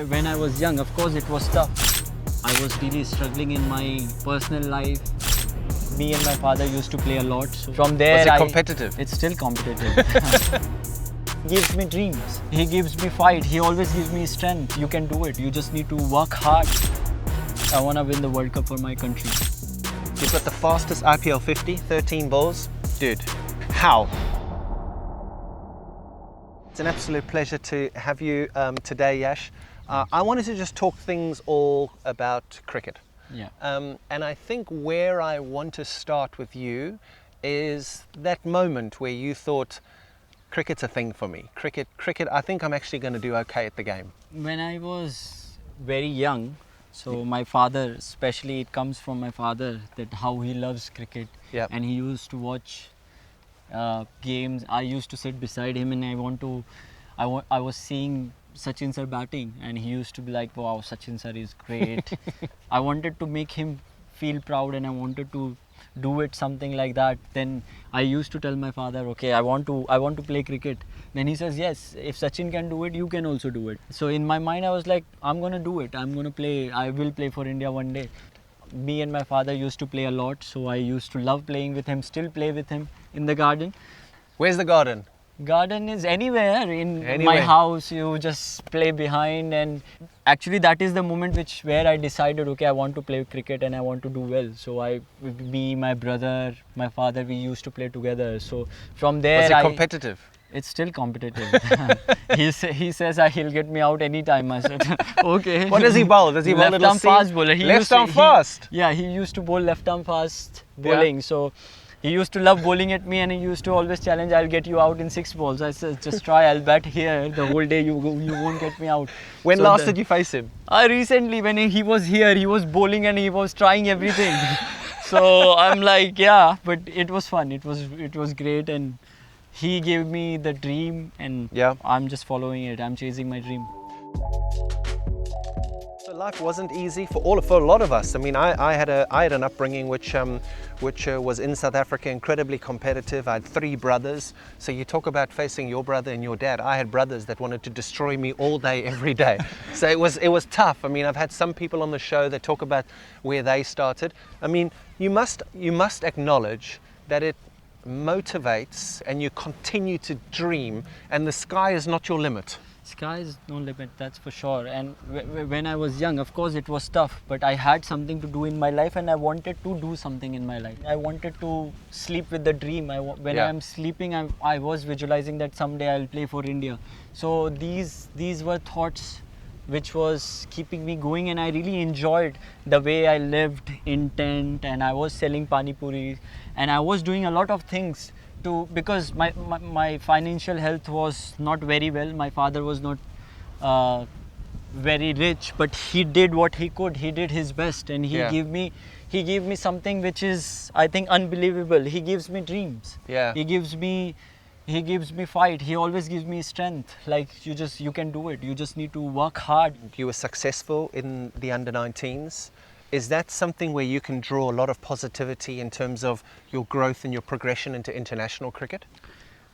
When I was young, of course, it was tough. I was really struggling in my personal life. Me and my father used to play a lot. So from there, was it competitive? It's still competitive. He gives me dreams. He gives me fight. He always gives me strength. You can do it. You just need to work hard. I want to win the World Cup for my country. You've got the fastest IPL 50, 13 balls. Dude, how? It's an absolute pleasure to have you today, Yash. I wanted to just talk things all about cricket. Yeah. And I think where I want to start with you is that moment where you thought, cricket's a thing for me. Cricket, I think I'm actually going to do okay at the game. When I was very young, so my father, especially it comes from my father, that how he loves cricket. Yep. And he used to watch games. I used to sit beside him and I was seeing Sachin sir batting and he used to be like, wow, Sachin sir is great. I wanted to make him feel proud and I wanted to do it something like that. Then I used to tell my father, okay, I want to play cricket. Then he says, yes, if Sachin can do it, you can also do it. So in my mind I was like, I'm gonna do it. I'm gonna play. I will play for India one day. Me and my father used to play a lot, so I used to love playing with him, still play with him in the garden. Where's the garden? Garden is anywhere in Anywhere. my house. You just play behind, and actually that is the moment where I decided, okay, I want to play cricket and I want to do well. So me, my brother, my father, we used to play together. So from there, Was it competitive? It's still competitive. He says he'll get me out anytime. I said, okay. What does he bowl? Does he bowl left arm fast bowler? Left arm fast? Yeah, he used to bowl left arm fast bowling. Yeah. So he used to love bowling at me and he used to always challenge, I'll get you out in 6 balls. I said, just try, I'll bat here the whole day, you won't get me out. When last did you face him? Recently, when he was here, he was bowling and he was trying everything. So I'm like, yeah, but it was fun. It was great, and he gave me the dream, and yeah, I'm just following it. I'm chasing my dream. So life wasn't easy for a lot of us. I mean, I had an upbringing which was in South Africa, incredibly competitive. I had 3 brothers. So you talk about facing your brother and your dad. I had brothers that wanted to destroy me all day, every day. So it was tough. I mean, I've had some people on the show that talk about where they started. I mean, you must acknowledge that it motivates and you continue to dream, and the sky is not your limit. Sky is no limit, that's for sure. And when I was young, of course it was tough, but I had something to do in my life and I wanted to do something in my life. I wanted to sleep with the dream. When I'm sleeping, I was visualizing that someday I'll play for India. So these were thoughts which was keeping me going, and I really enjoyed the way I lived in tent, and I was selling pani puri, and I was doing a lot of things because my financial health was not very well. My father was not very rich, but he did what he could. He did his best, and he gave me something which is, I think, unbelievable. He gives me dreams. Yeah. He gives me fight. He always gives me strength. Like, you can do it. You just need to work hard. You were successful in the under-19s. Is that something where you can draw a lot of positivity in terms of your growth and your progression into international cricket?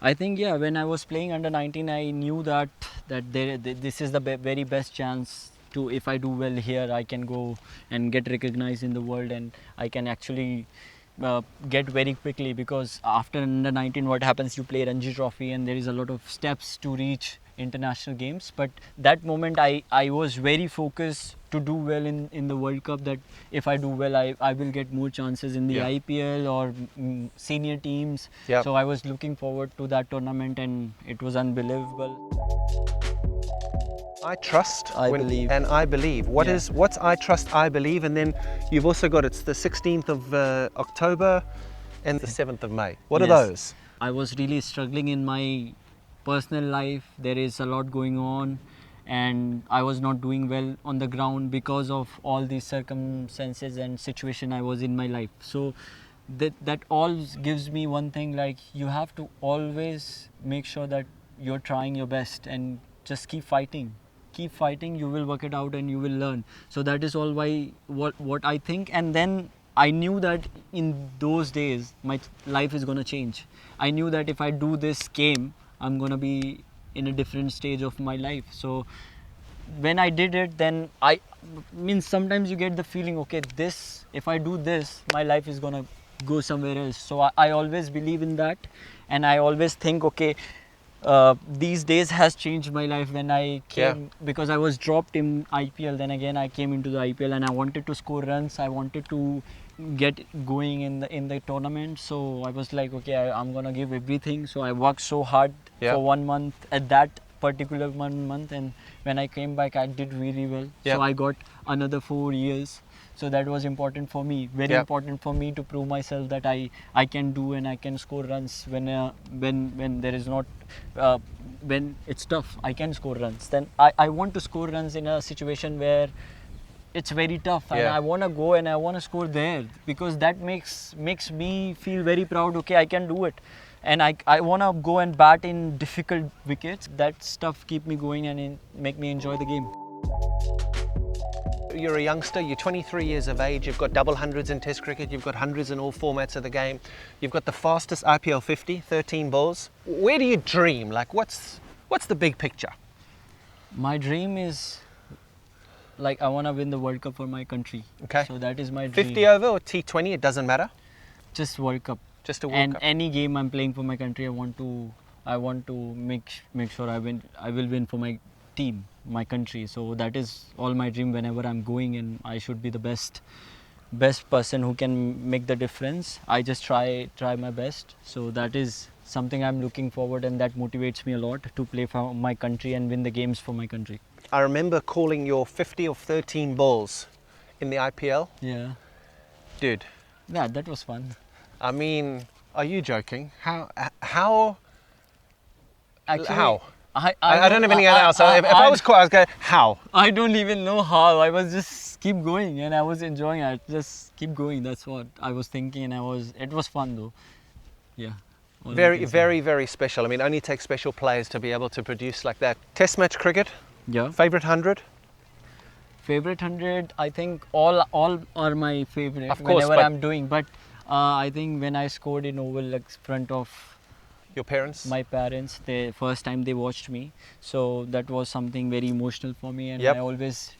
I think, yeah, when I was playing under-19, I knew that this is the very best chance to, if I do well here, I can go and get recognized in the world, and I can actually get very quickly, because after under-19, what happens, you play Ranji Trophy and there is a lot of steps to reach international games. But that moment I was very focused to do well in the World Cup, that if I do well, I will get more chances in the IPL or senior teams. So I was looking forward to that tournament, and it was unbelievable. I trust, I believe. And I believe. What's I trust, I believe, and then you've also got, it's the 16th of October and the 7th of May. What are those? I was really struggling in my personal life. There is a lot going on, and I was not doing well on the ground because of all these circumstances and situation I was in my life. So that all gives me one thing, like, you have to always make sure that you're trying your best and just keep fighting. Keep fighting, you will work it out and you will learn. So that is all what I think. And then I knew that in those days my life is going to change. I knew that if I do this game, I'm going to be in a different stage of my life. So when I did it, then I means sometimes you get the feeling, okay, this, if I do this, my life is gonna go somewhere else. So I always believe in that, and I always think, okay, these days has changed my life when I came, because I was dropped in IPL. Then again I came into the IPL and I wanted to score runs. I wanted to get going in the tournament. So I was like, okay, I'm gonna give everything. So I worked so hard for 1 month at that particular 1 month, and when I came back I did really well. So I got another 4 years. So that was important for me, very important for me to prove myself that I can do and I can score runs when there is not when it's tough. I can score runs. Then I want to score runs in a situation where it's very tough, and I want to go and I want to score there, because that makes me feel very proud. Okay, I can do it, and I want to go and bat in difficult wickets. That stuff keep me going and make me enjoy the game. You're a youngster, you're 23 years of age, you've got double hundreds in Test cricket, you've got hundreds in all formats of the game, you've got the fastest IPL 50, 13 balls. Where do you dream? Like, what's the big picture? My dream is, like, I want to win the World Cup for my country. Okay. So that is my dream. 50 over or T20, it doesn't matter? Just World Cup. Just a World Cup. And any game I'm playing for my country, I want to make sure I win. I will win for my team, my country. So that is all my dream whenever I'm going, and I should be the best person who can make the difference. I just try my best. So that is something I'm looking forward, and that motivates me a lot to play for my country and win the games for my country. I remember calling your 50 of 13 balls in the IPL. Yeah. Dude. Yeah, that was fun. I mean, are you joking? How? Actually, how? I don't have any other answer. If I was caught, I was going, how? I don't even know how. I was just keep going, and I was enjoying it. Just keep going. That's what I was thinking, and it was fun though. Yeah. Very, very, very special. I mean, only takes special players to be able to produce like that. Test match cricket? Yeah. Favorite 100? Favorite 100? I think all are my favorite. Of course, whenever I'm doing. But I think when I scored in Oval, like front of your parents? My parents, the first time they watched me. So that was something very emotional for me, and I always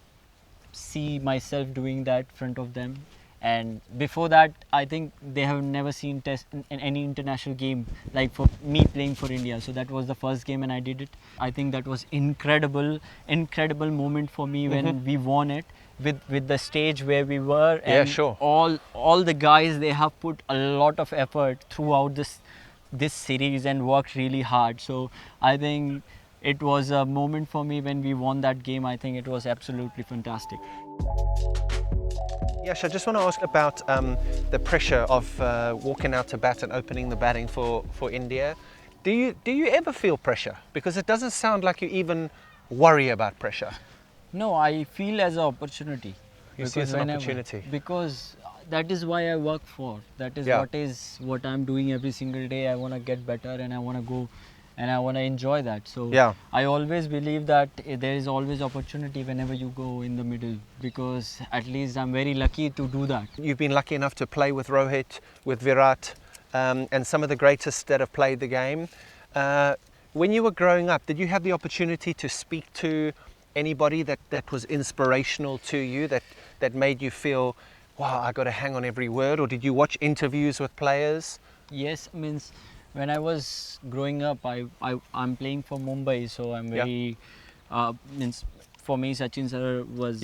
see myself doing that in front of them. And before that, I think they have never seen test in any international game like for me playing for India. So that was the first game, and I did it. I think that was incredible moment for me when we won it with the stage where we were. And all the guys, they have put a lot of effort throughout this series and worked really hard. So I think it was a moment for me when we won that game. I think it was absolutely fantastic. Yash, I just want to ask about the pressure of walking out to bat and opening the batting for India. Do you ever feel pressure? Because it doesn't sound like you even worry about pressure. No, I feel as an opportunity. You see it as an opportunity. Because that is why I work for. That is what I'm doing every single day. I want to get better, and I want to go and I want to enjoy that. So I always believe that there is always opportunity whenever you go in the middle, because at least I'm very lucky to do that. You've been lucky enough to play with Rohit, with Virat, and some of the greatest that have played the game. When you were growing up, did you have the opportunity to speak to anybody that was inspirational to you, that made you feel, wow, I got to hang on every word? Or did you watch interviews with players? Yes, means when I was growing up, I'm playing for Mumbai, so I'm very means for me Sachin sir was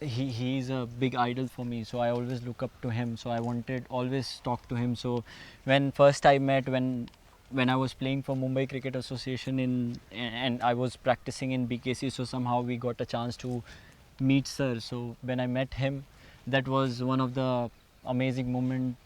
he's a big idol for me, so I always look up to him. So I wanted always talk to him. So when first I met when I was playing for Mumbai Cricket Association and I was practicing in BKC, so somehow we got a chance to meet sir. So when I met him, that was one of the amazing moments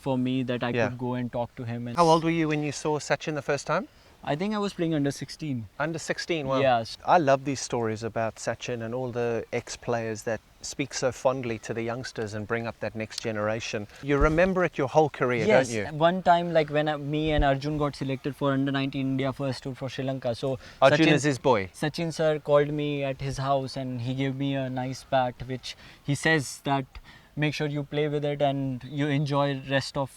for me, that I could go and talk to him. And how old were you when you saw Sachin the first time? I think I was playing under 16. Under 16, wow. Yes. I love these stories about Sachin and all the ex-players that speak so fondly to the youngsters and bring up that next generation. You remember it your whole career, don't you? Yes, one time, like when me and Arjun got selected for under 19 India first tour for Sri Lanka. So Arjun is his boy. Sachin sir called me at his house and he gave me a nice bat, which he says that make sure you play with it and you enjoy rest of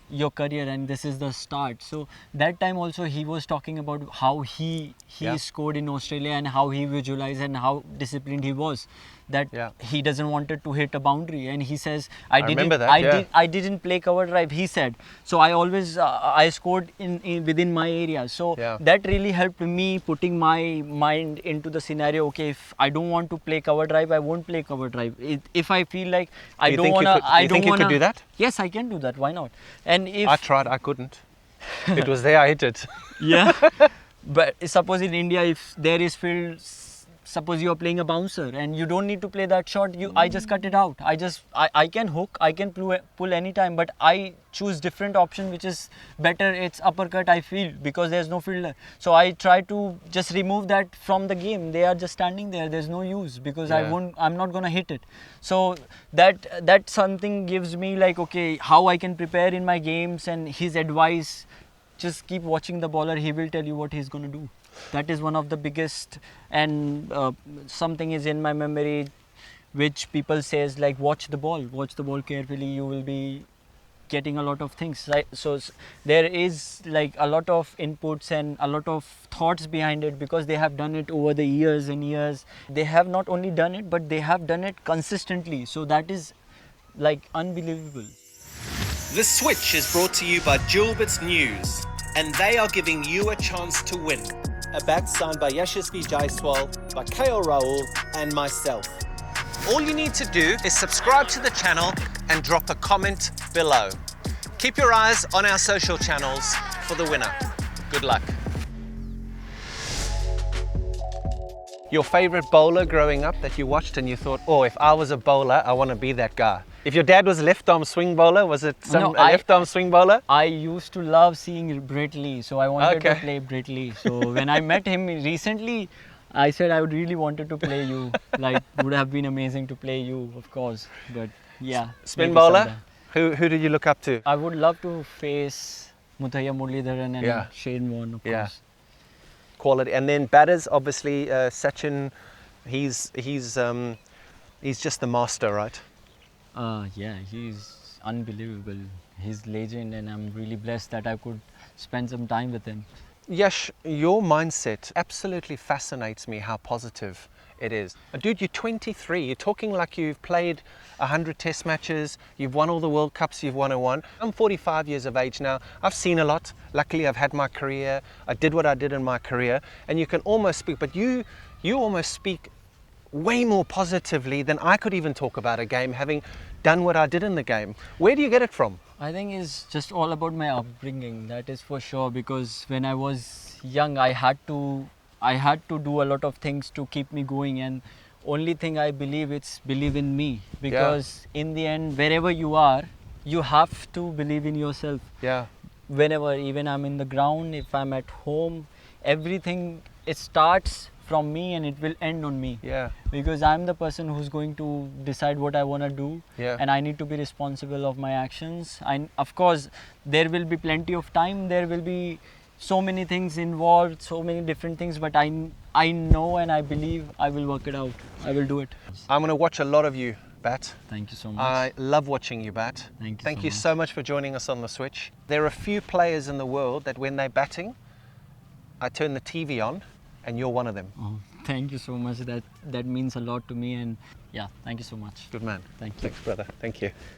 your career and this is the start. So that time also he was talking about how he Yeah. scored in Australia and how he visualized and how disciplined he was, that Yeah. he doesn't wanted to hit a boundary, and he says I remember that, yeah. I didn't play cover drive, he said, so I always I scored in within my area. So Yeah. that really helped me putting my mind into the scenario. Okay, if I don't want to play cover drive, I won't play cover drive. If I feel like I you don't think you want to, could- I you don't think you want could do that? Yes, I can do that. Why not? And if I tried, I couldn't. It was there, I hit it. yeah, but suppose in India, if there is field, suppose you are playing a bouncer and you don't need to play that shot, I just cut it out. I can hook, I can pull anytime, but I choose different option which is better. It's uppercut, I feel, because there's no fielder. So I try to just remove that from the game. They are just standing there. There's no use because Yeah. I'm not gonna hit it. So that something gives me like, okay, how I can prepare in my games, and his advice, just keep watching the bowler, he will tell you what he's going to do. That is one of the biggest. And something is in my memory which people says like, watch the ball carefully, you will be getting a lot of things, right? So there is like a lot of inputs and a lot of thoughts behind it, because they have done it over the years and years. They have not only done it, but they have done it consistently, so that is like unbelievable. The Switch is brought to you by Duelbits News, and they are giving you a chance to win. A bat signed by Yashasvi Jaiswal, by KL Rahul, and myself. All you need to do is subscribe to the channel and drop a comment below. Keep your eyes on our social channels for the winner. Good luck. Your favorite bowler growing up that you watched and you thought, oh, if I was a bowler, I want to be that guy. If your dad was a left arm swing bowler, was it a left arm swing bowler? I used to love seeing Brett Lee, so I wanted to Okay. play Brett Lee. So when I met him recently, I said I would really wanted to play you. Like, would have been amazing to play you, of course. But yeah. Spin maybe bowler? sometime. Who did you look up to? I would love to face Muthaiya Muralidharan and Yeah. Shane Warne, of Yeah. course. Quality. And then batters, obviously, Sachin, he's just the master, right? Yeah, he's unbelievable. He's legend, and I'm really blessed that I could spend some time with him. Yash, your mindset absolutely fascinates me, how positive it is. Dude, you're 23. You're talking like you've played 100 test matches. You've won all the World Cups you've won and won. I'm 45 years of age now. I've seen a lot. Luckily, I've had my career. I did what I did in my career. And you can almost speak, but you almost speak way more positively than I could even talk about a game, having done what I did in the game. Where do you get it from? I think it's just all about my upbringing, that is for sure, because when I was young, I had to do a lot of things to keep me going, and only thing I believe, it's believe in me, because in the end, wherever you are, you have to believe in yourself. Yeah. Whenever, even I'm in the ground, if I'm at home, everything, it starts from me and it will end on me. Yeah. Because I'm the person who's going to decide what I want to do, Yeah. and I need to be responsible of my actions. Of course, there will be plenty of time, there will be so many things involved, so many different things, but I know and I believe I will work it out. I will do it. I'm going to watch a lot of you bat. Thank you so much. I love watching you bat. Thank you so so much for joining us on The Switch. There are a few players in the world that when they're batting, I turn the TV on, and you're one of them. Oh, thank you so much. That means a lot to me, and yeah, thank you so much. Good man. Thank you. Thanks, brother. Thank you.